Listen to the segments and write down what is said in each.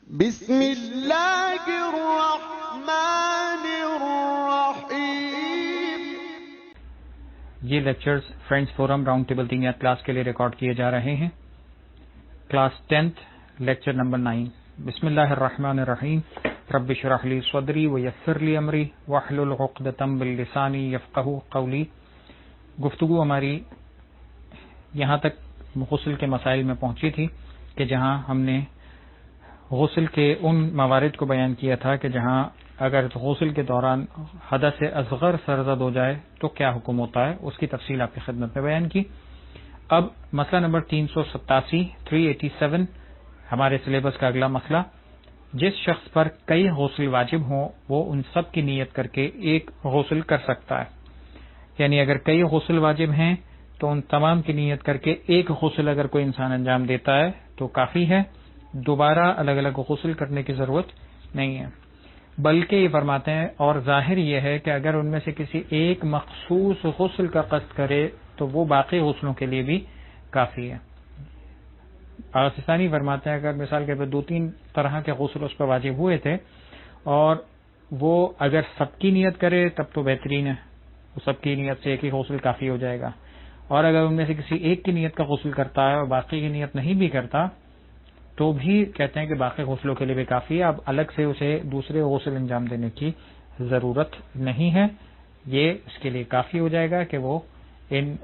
بسم اللہ الرحمن الرحیم۔ یہ lectures friends forum round table تینیات کلاس کے لیے ریکارڈ کیے جا رہے ہیں۔ Class 10 lecture number 9۔ بسم اللہ الرحمن الرحیم۔ رب اشرح لی صدری ویسر لی امری واحلل عقدۃ من لسانی یفقہوا قولی۔ گفتگو ہماری یہاں تک غسل کے مسائل میں پہنچی تھی کہ جہاں ہم نے غسل کے ان موارد کو بیان کیا تھا کہ جہاں اگر غسل کے دوران حدث اصغر سرزد ہو جائے تو کیا حکم ہوتا ہے، اس کی تفصیل آپ کی خدمت میں بیان کی۔ اب مسئلہ نمبر 387 ہمارے سلیبس کا اگلا مسئلہ، جس شخص پر کئی غسل واجب ہوں وہ ان سب کی نیت کر کے ایک غسل کر سکتا ہے۔ یعنی اگر کئی غسل واجب ہیں تو ان تمام کی نیت کر کے ایک غسل اگر کوئی انسان انجام دیتا ہے تو کافی ہے، دوبارہ الگ الگ غسل کرنے کی ضرورت نہیں ہے۔ بلکہ یہ فرماتے ہیں اور ظاہر یہ ہے کہ اگر ان میں سے کسی ایک مخصوص غسل کا قصد کرے تو وہ باقی غسلوں کے لیے بھی کافی ہے۔ آسانی فرماتے ہیں اگر مثال کے طور پر 2-3 طرح کے غسل اس پر واجب ہوئے تھے اور وہ اگر سب کی نیت کرے تب تو بہترین ہے، سب کی نیت سے ایک ہی غسل کافی ہو جائے گا، اور اگر ان میں سے کسی ایک کی نیت کا غسل کرتا ہے اور باقی کی نیت نہیں بھی کرتا تو بھی کہتے ہیں کہ باقی غسلوں کے لیے بھی کافی ہے، اب الگ سے اسے دوسرے غسل انجام دینے کی ضرورت نہیں ہے، یہ اس کے لیے کافی ہو جائے گا کہ وہ ان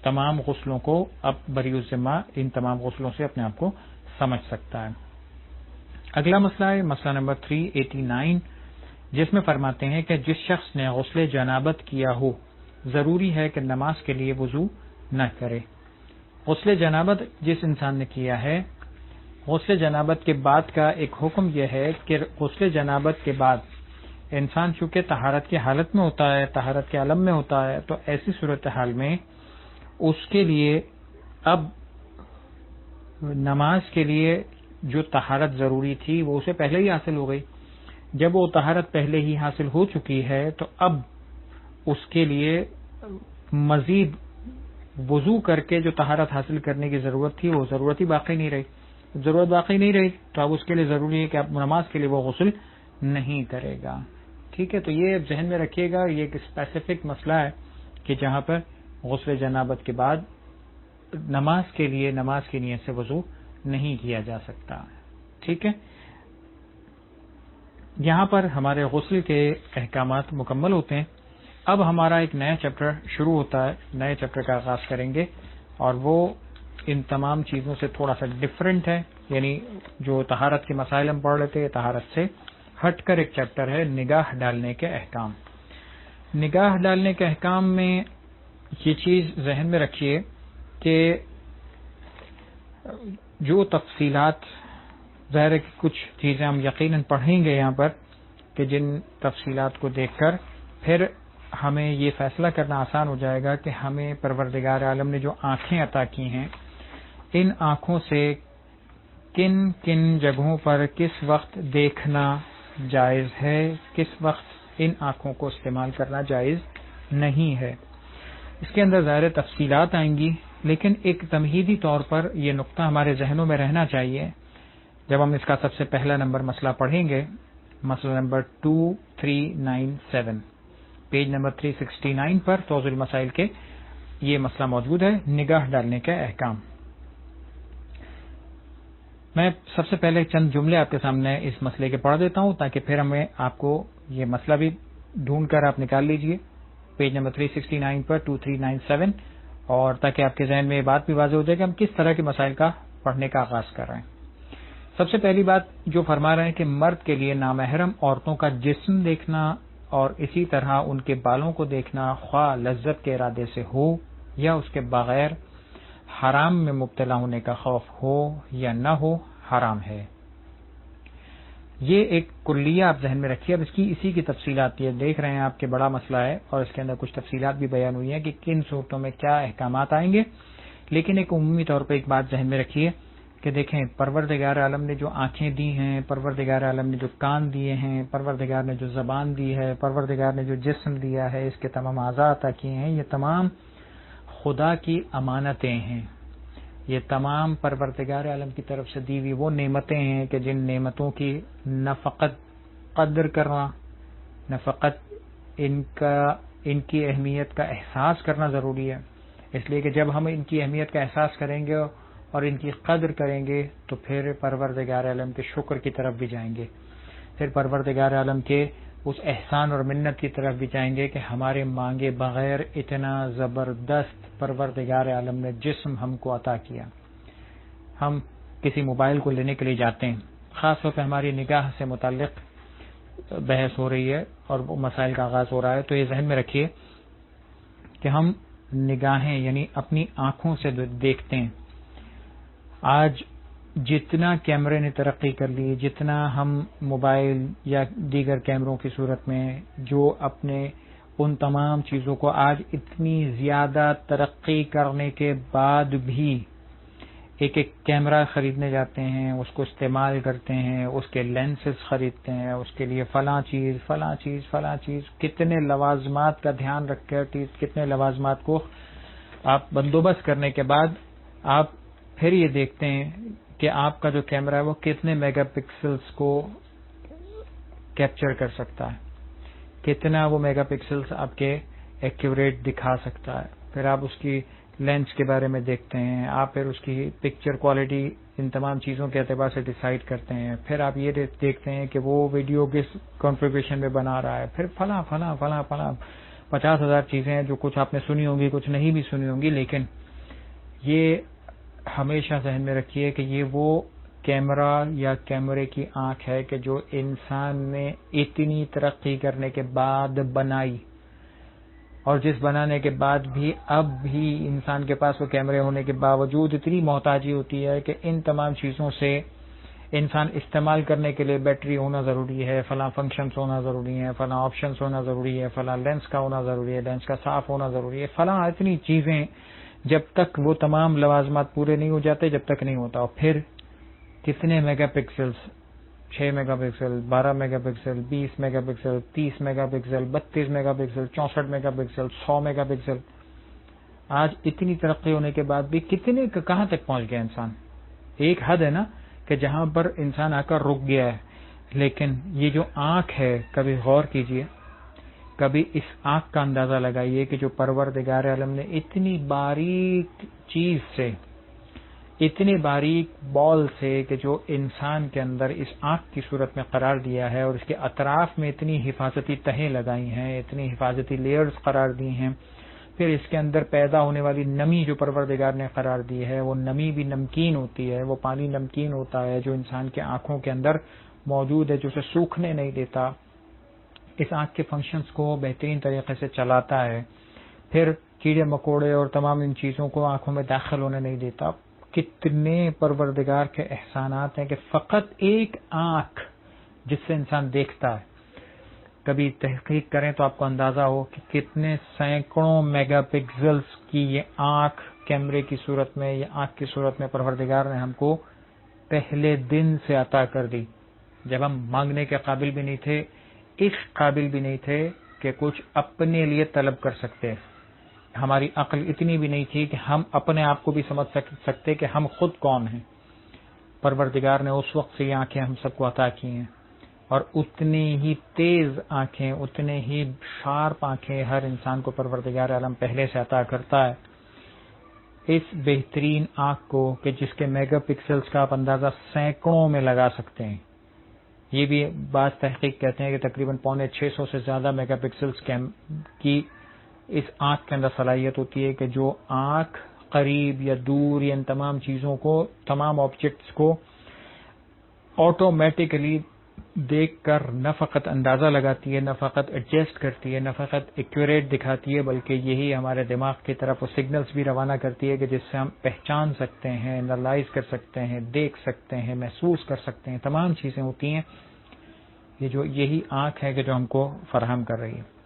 تمام غسلوں کو اب بری الذمہ ان تمام غسلوں سے اپنے آپ کو سمجھ سکتا ہے۔ اگلا مسئلہ ہے مسئلہ نمبر 389، جس میں فرماتے ہیں کہ جس شخص نے غسل جنابت کیا ہو ضروری ہے کہ نماز کے لیے وضو نہ کرے۔ غسل جنابت جس انسان نے کیا ہے، غسل جنابت کے بعد کا ایک حکم یہ ہے کہ غسل جنابت کے بعد انسان چونکہ طہارت کی حالت میں ہوتا ہے، طہارت کے عالم میں ہوتا ہے، تو ایسی صورتحال میں اس کے لیے اب نماز کے لیے جو طہارت ضروری تھی وہ اسے پہلے ہی حاصل ہو گئی۔ جب وہ طہارت پہلے ہی حاصل ہو چکی ہے تو اب اس کے لیے مزید وضو کر کے جو طہارت حاصل کرنے کی ضرورت تھی وہ ضرورت ہی باقی نہیں رہی۔ ضرورت باقی نہیں رہی تو اب اس کے لیے ضروری ہے کہ اب نماز کے لیے وہ غسل نہیں کرے گا۔ ٹھیک ہے، تو یہ ذہن میں رکھیے گا، یہ ایک اسپیسیفک مسئلہ ہے کہ جہاں پر غسل جنابت کے بعد نماز کے لیے نماز کی نیت سے وضو نہیں کیا جا سکتا۔ ٹھیک ہے، یہاں پر ہمارے غسل کے احکامات مکمل ہوتے ہیں۔ اب ہمارا ایک نیا چیپٹر شروع ہوتا ہے، نئے چیپٹر کا آغاز کریں گے اور وہ ان تمام چیزوں سے تھوڑا سا ڈیفرنٹ ہے، یعنی جو طہارت کے مسائل ہم پڑھ لیتے ہیں طہارت سے ہٹ کر ایک چیپٹر ہے نگاہ ڈالنے کے احکام۔ نگاہ ڈالنے کے احکام میں یہ چیز ذہن میں رکھیے کہ جو تفصیلات ظاہر ہے کہ کچھ چیزیں ہم یقیناً پڑھیں گے یہاں پر کہ جن تفصیلات کو دیکھ کر پھر ہمیں یہ فیصلہ کرنا آسان ہو جائے گا کہ ہمیں پروردگار عالم نے جو آنکھیں عطا کی ہیں ان آنکھوں سے کن کن جگہوں پر کس وقت دیکھنا جائز ہے، کس وقت ان آنکھوں کو استعمال کرنا جائز نہیں ہے۔ اس کے اندر ظاہر تفصیلات آئیں گی، لیکن ایک تمہیدی طور پر یہ نقطہ ہمارے ذہنوں میں رہنا چاہیے جب ہم اس کا سب سے پہلا نمبر مسئلہ پڑھیں گے۔ مسئلہ نمبر 2397 پیج نمبر 369 پر توضیح المسائل کے یہ مسئلہ موجود ہے، نگاہ ڈالنے کے احکام۔ میں سب سے پہلے چند جملے آپ کے سامنے اس مسئلے کے پڑھ دیتا ہوں تاکہ پھر ہمیں آپ کو یہ مسئلہ بھی ڈھونڈ کر آپ نکال لیجئے پیج نمبر 369 پر 2397، اور تاکہ آپ کے ذہن میں یہ بات بھی واضح ہو جائے کہ ہم کس طرح کے مسائل کا پڑھنے کا آغاز کر رہے ہیں۔ سب سے پہلی بات جو فرما رہے ہیں کہ مرد کے لیے نامحرم عورتوں کا جسم دیکھنا اور اسی طرح ان کے بالوں کو دیکھنا خواہ لذت کے ارادے سے ہو یا اس کے بغیر حرام میں مبتلا ہونے کا خوف ہو یا نہ ہو، حرام ہے۔ یہ ایک کلیہ آپ ذہن میں رکھیے۔ اب اسی کی تفصیلات یہ دیکھ رہے ہیں آپ کے بڑا مسئلہ ہے اور اس کے اندر کچھ تفصیلات بھی بیان ہوئی ہیں کہ کن صورتوں میں کیا احکامات آئیں گے، لیکن ایک عمومی طور پہ ایک بات ذہن میں رکھیے کہ دیکھیں پروردگار عالم نے جو آنکھیں دی ہیں، پروردگار عالم نے جو کان دیے ہیں، پروردگار نے جو زبان دی ہے، پروردگار نے جو جسم دیا ہے، اس کے تمام اعضاء عطا کیے ہیں، یہ تمام خدا کی امانتیں ہیں۔ یہ تمام پروردگار عالم کی طرف سے دی ہوئی وہ نعمتیں ہیں کہ جن نعمتوں کی نہ فقط قدر کرنا، نہ فقط ان کی اہمیت کا احساس کرنا ضروری ہے، اس لیے کہ جب ہم ان کی اہمیت کا احساس کریں گے اور ان کی قدر کریں گے تو پھر پروردگار عالم کے شکر کی طرف بھی جائیں گے، پھر پروردگار عالم کے اس احسان اور منت کی طرف بھی جائیں گے کہ ہمارے مانگے بغیر اتنا زبردست پروردگار عالم نے جسم ہم کو عطا کیا۔ ہم کسی موبائل کو لینے کے لیے جاتے ہیں، خاص طور پہ ہماری نگاہ سے متعلق بحث ہو رہی ہے اور مسائل کا آغاز ہو رہا ہے، تو یہ ذہن میں رکھیے کہ ہم نگاہیں یعنی اپنی آنکھوں سے دیکھتے ہیں۔ آج جتنا کیمرے نے ترقی کر لی، جتنا ہم موبائل یا دیگر کیمروں کی صورت میں جو اپنے ان تمام چیزوں کو آج اتنی زیادہ ترقی کرنے کے بعد بھی ایک کیمرہ خریدنے جاتے ہیں، اس کو استعمال کرتے ہیں، اس کے لینسز خریدتے ہیں، اس کے لیے فلاں چیز کتنے لوازمات کا دھیان رکھ کر کتنے لوازمات کو آپ بندوبست کرنے کے بعد آپ پھر یہ دیکھتے ہیں کہ آپ کا جو کیمرہ ہے وہ کتنے میگا پکسلز کو کیپچر کر سکتا ہے، کتنا وہ میگا پکسلز آپ کے ایکوریٹ دکھا سکتا ہے۔ پھر آپ اس کی لینس کے بارے میں دیکھتے ہیں، آپ پھر اس کی پکچر کوالٹی ان تمام چیزوں کے اعتبار سے ڈیسائیڈ کرتے ہیں، پھر آپ یہ دیکھتے ہیں کہ وہ ویڈیو کس کنفیگریشن میں بنا رہا ہے، پھر فلاں 50,000 چیزیں ہیں جو کچھ آپ نے سنی ہوں گی، کچھ نہیں بھی سنی ہوں گی، لیکن یہ ہمیشہ ذہن میں رکھیے کہ یہ وہ کیمرہ یا کیمرے کی آنکھ ہے کہ جو انسان نے اتنی ترقی کرنے کے بعد بنائی، اور جس بنانے کے بعد بھی اب بھی انسان کے پاس وہ کیمرے ہونے کے باوجود اتنی محتاجی ہوتی ہے کہ ان تمام چیزوں سے انسان استعمال کرنے کے لیے بیٹری ہونا ضروری ہے، فلاں فنکشنز ہونا ضروری ہے، فلاں آپشنز ہونا ضروری ہے، فلاں لینس کا ہونا ضروری ہے، لینس کا صاف ہونا ضروری ہے، فلاں اتنی چیزیں جب تک وہ تمام لوازمات پورے نہیں ہو جاتے جب تک نہیں ہوتا۔ اور پھر کتنے mega pixels, 6 mega pixel, 12 mega pixel, 20 mega pixel, 30 mega pixel, 32 mega pixel, 64 mega pixel, 100 mega pixel. آج اتنی ترقی ہونے کے بعد بھی کہاں تک پہنچ گیا انسان؟ ایک حد ہے نا کہ جہاں پر انسان آ کر رک گیا ہے، لیکن یہ جو آنکھ ہے، کبھی غور کیجئے، کبھی اس آنکھ کا اندازہ لگائیے کہ جو پروردگار عالم نے اتنی باریک چیز سے، اتنی باریک بال سے کہ جو انسان کے اندر اس آنکھ کی صورت میں قرار دیا ہے، اور اس کے اطراف میں اتنی حفاظتی تہیں لگائی ہیں، اتنی حفاظتی لیئرز قرار دی ہیں، پھر اس کے اندر پیدا ہونے والی نمی جو پروردگار نے قرار دی ہے، وہ نمی بھی نمکین ہوتی ہے، وہ پانی نمکین ہوتا ہے جو انسان کے آنکھوں کے اندر موجود ہے، جو اسے سوکھنے نہیں دیتا، اس آنکھ کے فنکشنز کو بہترین طریقے سے چلاتا ہے، پھر کیڑے مکوڑے اور تمام ان چیزوں کو آنکھوں میں داخل ہونے نہیں دیتا۔ کتنے پروردگار کے احسانات ہیں کہ فقط ایک آنکھ جس سے انسان دیکھتا ہے، کبھی تحقیق کریں تو آپ کو اندازہ ہو کہ کتنے سینکڑوں میگا پکسلز کی یہ آنکھ کیمرے کی صورت میں یا آنکھ کی صورت میں پروردگار نے ہم کو پہلے دن سے عطا کر دی، جب ہم مانگنے کے قابل بھی نہیں تھے، اس قابل بھی نہیں تھے کہ کچھ اپنے لیے طلب کر سکتے، ہماری عقل اتنی بھی نہیں تھی کہ ہم اپنے آپ کو بھی سمجھ سکتے کہ ہم خود کون ہیں۔ پروردگار نے اس وقت سے یہ آنکھیں ہم سب کو عطا کی ہیں، اور اتنی ہی تیز آنکھیں، اتنے ہی شارپ آنکھیں ہر انسان کو پروردگار عالم پہلے سے عطا کرتا ہے۔ اس بہترین آنکھ کو کہ جس کے میگا پکسلز کا آپ اندازہ سینکڑوں میں لگا سکتے ہیں، یہ بھی بعض تحقیق کہتے ہیں کہ تقریباً 650 سے زیادہ میگا پکسلز کی اس آنکھ کے اندر صلاحیت ہوتی ہے کہ جو آنکھ قریب یا دور یا ان تمام چیزوں کو، تمام آبجیکٹس کو آٹومیٹکلی دیکھ کر نہ فقط اندازہ لگاتی ہے، نہ فقط ایڈجسٹ کرتی ہے، نہ فقط ایکوریٹ دکھاتی ہے، بلکہ یہی ہمارے دماغ کی طرف وہ سگنلز بھی روانہ کرتی ہے کہ جس سے ہم پہچان سکتے ہیں، انالائز کر سکتے ہیں، دیکھ سکتے ہیں، محسوس کر سکتے ہیں، تمام چیزیں ہوتی ہیں۔ یہی آنکھ ہے کہ جو ہم کو فراہم کر رہی ہے۔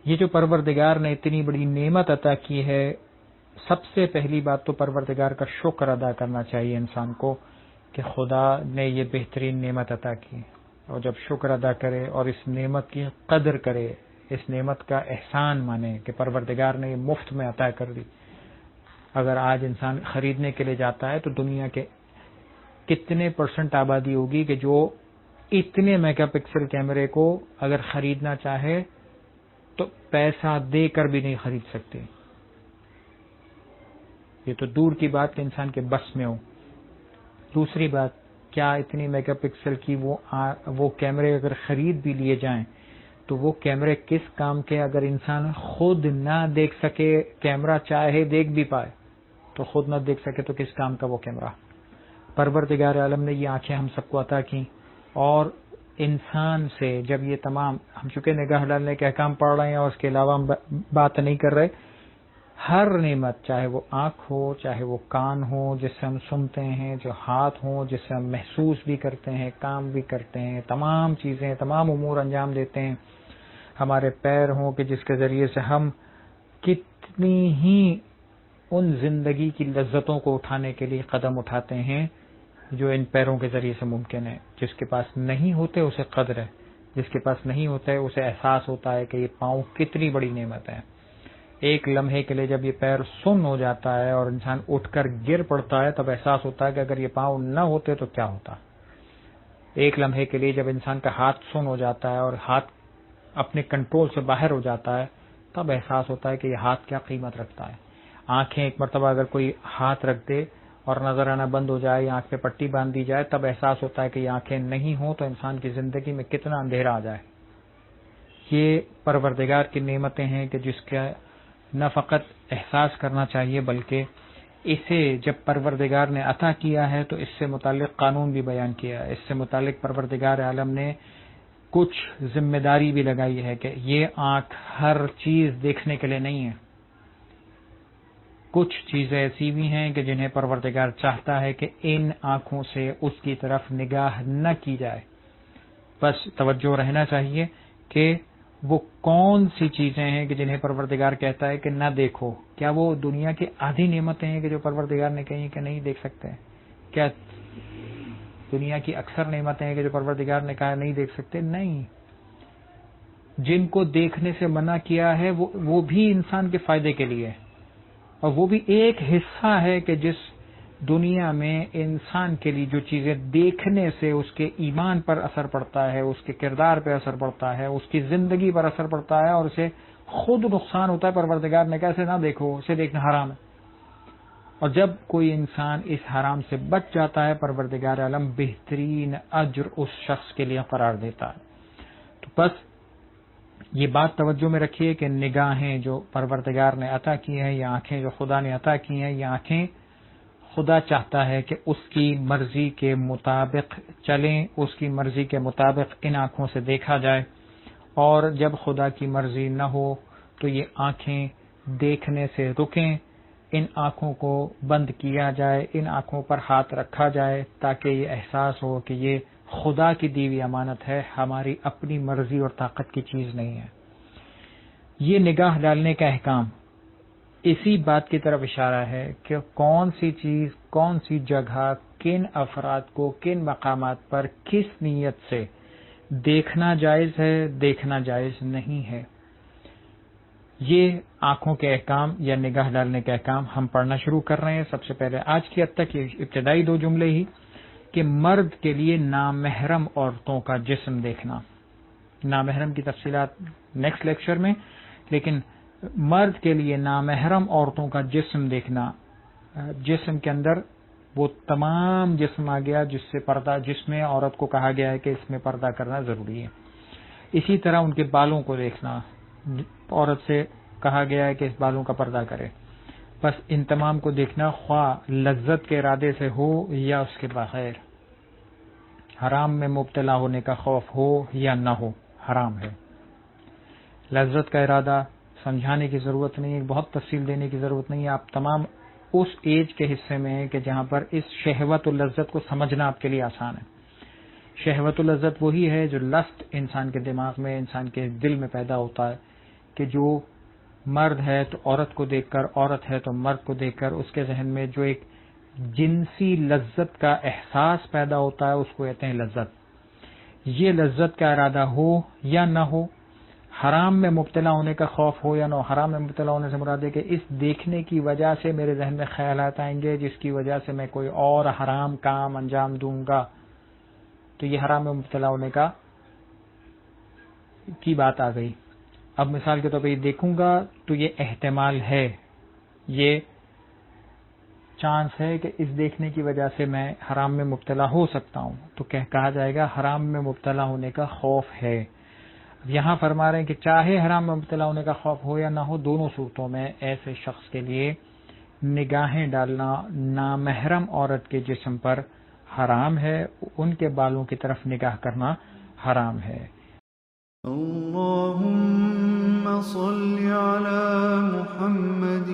یہ جو پروردگار نے اتنی بڑی نعمت عطا کی ہے، سب سے پہلی بات تو پروردگار کا شکر ادا کرنا چاہیے انسان کو کہ خدا نے یہ بہترین نعمت عطا کی، اور جب شکر ادا کرے اور اس نعمت کی قدر کرے، اس نعمت کا احسان مانے کہ پروردگار نے یہ مفت میں عطا کر دی، اگر آج انسان خریدنے کے لیے جاتا ہے تو دنیا کے کتنے % آبادی ہوگی کہ جو اتنے میگا پکسل کیمرے کو اگر خریدنا چاہے تو پیسہ دے کر بھی نہیں خرید سکتے. یہ تو دور کی بات کہ انسان کے بس میں ہو. دوسری بات، کیا اتنی میگا پکسل کی وہ کیمرے اگر خرید بھی لیے جائیں تو وہ کیمرے کس کام کے؟ اگر انسان خود نہ دیکھ سکے، کیمرہ چاہے دیکھ بھی پائے تو خود نہ دیکھ سکے تو کس کام کا وہ کیمرہ؟ پروردگار عالم نے یہ آنکھیں ہم سب کو عطا کی، اور انسان سے جب یہ تمام، ہم چونکہ نگاہ ڈالنے کے احکام پڑھ رہے ہیں اور اس کے علاوہ ہم بات نہیں کر رہے، ہر نعمت، چاہے وہ آنکھ ہو، چاہے وہ کان ہو جس سے ہم سنتے ہیں، جو ہاتھ ہوں جس سے ہم محسوس بھی کرتے ہیں، کام بھی کرتے ہیں، تمام چیزیں، تمام امور انجام دیتے ہیں، ہمارے پیر ہوں کہ جس کے ذریعے سے ہم کتنی ہی ان زندگی کی لذتوں کو اٹھانے کے لیے قدم اٹھاتے ہیں جو ان پیروں کے ذریعے سے ممکن ہے. جس کے پاس نہیں ہوتے اسے قدر ہے، جس کے پاس نہیں ہوتا ہے اسے احساس ہوتا ہے کہ یہ پاؤں کتنی بڑی نعمت ہے. ایک لمحے کے لیے جب یہ پیر سن ہو جاتا ہے اور انسان اٹھ کر گر پڑتا ہے تب احساس ہوتا ہے کہ اگر یہ پاؤں نہ ہوتے تو کیا ہوتا. ایک لمحے کے لیے جب انسان کا ہاتھ سن ہو جاتا ہے اور ہاتھ اپنے کنٹرول سے باہر ہو جاتا ہے تب احساس ہوتا ہے کہ یہ ہاتھ کیا قیمت رکھتا ہے. آنکھیں ایک مرتبہ اگر کوئی ہاتھ رکھ دے اور نظر آنا بند ہو جائے یا آنکھ پہ پٹی باندھ دی جائے تب احساس ہوتا ہے کہ یہ آنکھیں نہیں ہوں تو انسان کی زندگی میں کتنا اندھیرا آ جائے. یہ پروردگار کی نعمتیں ہیں کہ جس کا نہ فقط احساس کرنا چاہیے بلکہ اسے جب پروردگار نے عطا کیا ہے تو اس سے متعلق قانون بھی بیان کیا ہے. اس سے متعلق پروردگار عالم نے کچھ ذمہ داری بھی لگائی ہے کہ یہ آنکھ ہر چیز دیکھنے کے لیے نہیں ہے. کچھ چیزیں ایسی بھی ہیں کہ جنہیں پروردگار چاہتا ہے کہ ان آنکھوں سے اس کی طرف نگاہ نہ کی جائے. بس توجہ رہنا چاہیے کہ وہ کون سی چیزیں ہیں کہ جنہیں پروردگار کہتا ہے کہ نہ دیکھو. کیا وہ دنیا کی آدھی نعمتیں ہیں کہ جو پروردگار نے کہیں کہ نہیں دیکھ سکتے ہیں؟ کیا دنیا کی اکثر نعمتیں ہیں کہ جو پروردگار نے کہا نہیں دیکھ سکتے؟ نہیں. جن کو دیکھنے سے منع کیا ہے وہ بھی انسان کے فائدے کے لیے، اور وہ بھی ایک حصہ ہے کہ جس دنیا میں انسان کے لیے جو چیزیں دیکھنے سے اس کے ایمان پر اثر پڑتا ہے، اس کے کردار پہ اثر پڑتا ہے، اس کی زندگی پر اثر پڑتا ہے اور اسے خود نقصان ہوتا ہے. پروردگار نے کہا اسے نہ دیکھو، اسے دیکھنا حرام ہے. اور جب کوئی انسان اس حرام سے بچ جاتا ہے پروردگار عالم بہترین اجر اس شخص کے لیے قرار دیتا ہے. تو بس یہ بات توجہ میں رکھیے کہ نگاہیں جو پروردگار نے عطا کی ہیں، یہ آنکھیں جو خدا نے عطا کی ہیں، یہ آنکھیں خدا چاہتا ہے کہ اس کی مرضی کے مطابق چلیں، اس کی مرضی کے مطابق ان آنکھوں سے دیکھا جائے. اور جب خدا کی مرضی نہ ہو تو یہ آنکھیں دیکھنے سے رکیں، ان آنکھوں کو بند کیا جائے، ان آنکھوں پر ہاتھ رکھا جائے تاکہ یہ احساس ہو کہ یہ خدا کی دی ہوئی امانت ہے، ہماری اپنی مرضی اور طاقت کی چیز نہیں ہے. یہ نگاہ ڈالنے کا احکام اسی بات کی طرف اشارہ ہے کہ کون سی چیز، کون سی جگہ، کن افراد کو کن مقامات پر کس نیت سے دیکھنا جائز ہے، دیکھنا جائز نہیں ہے. یہ آنکھوں کے احکام یا نگاہ ڈالنے کے احکام ہم پڑھنا شروع کر رہے ہیں. سب سے پہلے آج کی حد تک یہ ابتدائی 2 جملے ہی کہ مرد کے لیے نامحرم عورتوں کا جسم دیکھنا. نامحرم کی تفصیلات نیکسٹ لیکچر میں، لیکن مرد کے لیے نامحرم عورتوں کا جسم دیکھنا، جسم کے اندر وہ تمام جسم آ گیا جس سے پردہ، جس میں عورت کو کہا گیا ہے کہ اس میں پردہ کرنا ضروری ہے. اسی طرح ان کے بالوں کو دیکھنا، عورت سے کہا گیا ہے کہ اس بالوں کا پردہ کرے. بس ان تمام کو دیکھنا خواہ لذت کے ارادے سے ہو یا اس کے بغیر، حرام میں مبتلا ہونے کا خوف ہو یا نہ ہو، حرام ہے. لذت کا ارادہ سمجھانے کی ضرورت نہیں ہے، بہت تفصیل دینے کی ضرورت نہیں ہے. آپ تمام اس ایج کے حصے میں ہیں کہ جہاں پر اس شہوت و لذت کو سمجھنا آپ کے لیے آسان ہے. شہوت و لذت وہی ہے جو لسٹ انسان کے دماغ میں، انسان کے دل میں پیدا ہوتا ہے کہ جو مرد ہے تو عورت کو دیکھ کر، عورت ہے تو مرد کو دیکھ کر اس کے ذہن میں جو ایک جنسی لذت کا احساس پیدا ہوتا ہے اس کو کہتے ہیں لذت. یہ لذت کا ارادہ ہو یا نہ ہو، حرام میں مبتلا ہونے کا خوف ہو یا نہ ہو، حرام میں مبتلا ہونے سے مراد ہے کہ اس دیکھنے کی وجہ سے میرے ذہن میں خیالات آئیں گے جس کی وجہ سے میں کوئی اور حرام کام انجام دوں گا، تو یہ حرام میں مبتلا ہونے کی بات آ گئی۔ اب مثال کے طور پہ یہ دیکھوں گا تو یہ احتمال ہے، یہ چانس ہے کہ اس دیکھنے کی وجہ سے میں حرام میں مبتلا ہو سکتا ہوں، تو کہا جائے گا حرام میں مبتلا ہونے کا خوف ہے۔ یہاں فرما رہے ہیں کہ چاہے حرام میں مبتلا ہونے کا خوف ہو یا نہ ہو، دونوں صورتوں میں ایسے شخص کے لیے نگاہیں ڈالنا نامحرم عورت کے جسم پر حرام ہے، ان کے بالوں کی طرف نگاہ کرنا حرام ہے۔ اللهم صل على محمد